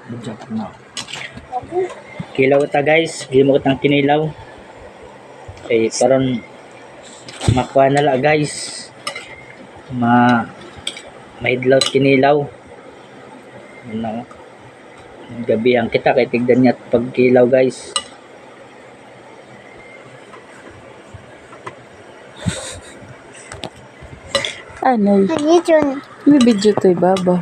Budyak na. Kilaw ta guys, di mo kitang kinilaw. Okay, karon makuha na la guys. Mahidlaw kinilaw. Ano? Gabi ang kita kay tigdan niya pagkilaw guys. Ano? Ano yun? May video to baba.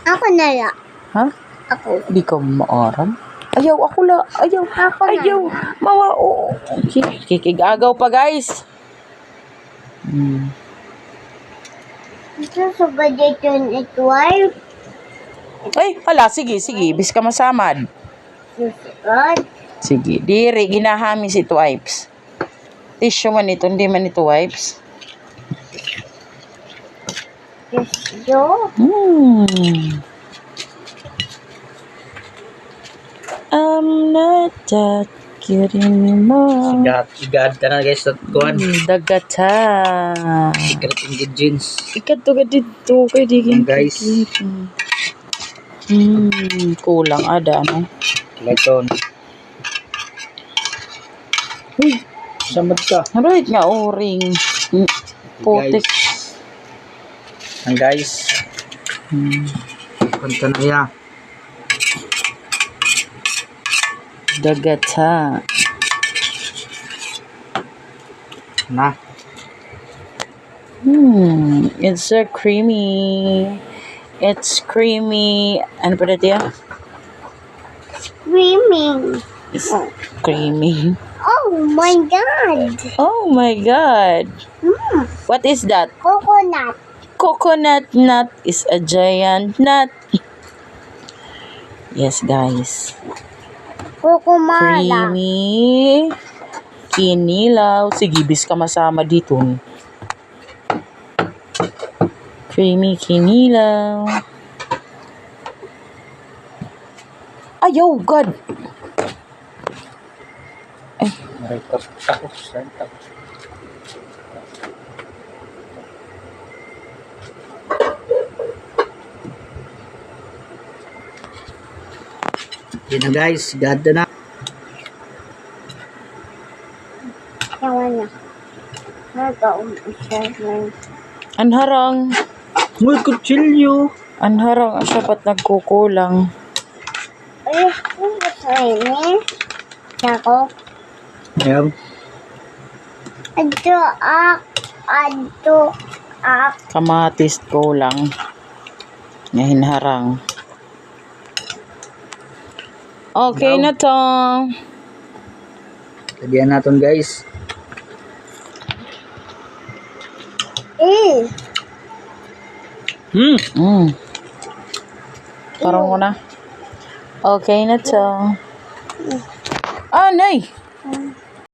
Ako na lang. Ha? Ako. Di ka maaram? Ayaw, ako la. Ayaw. Ako na Ayaw. lang. Mawa, oo. Kikigagaw pa, guys. Ito sa budget yun ito ay Ay, hala, sige. Bis ka masamad. susunod. Sige. Diri, ginahamis ito wipes. Tissue man ito, hindi man ito wipes. Gusto. I'm not that good anymore. Igad ka na guys sa kuhan. Dagata. Secret ingredients. Ikat to ka dito. Kaya di Yan, guys. Kulang ada, ano? Leton. Uy, samad ka. Right nga, o-ring. Potek. Ang guys. Punta na ya. Dagata. Na. It's so creamy. It's creamy. Ano pa dito yan? Swimming. It's creamy. Oh my God. Oh my God. What is that? Coconut. Coconut nut is a giant nut. Yes, guys. Kukumala. Creamy. Kinilaw. Sige, bis ka masama dito. Creamy kinilaw. Ayaw, God. Ay, Tapos. Yan na guys, gada na. Yawa na. Nag-uusap. anharang. Muy kutsilyo. Anharang ang sapat nagkukulang. Ay, ano sa ini? Ako. Ayan. Adto. Kamatis kulang. Hinharang. Okay na to. Lagyan natin guys. Parang ko na. Okay na to. Ah, nay!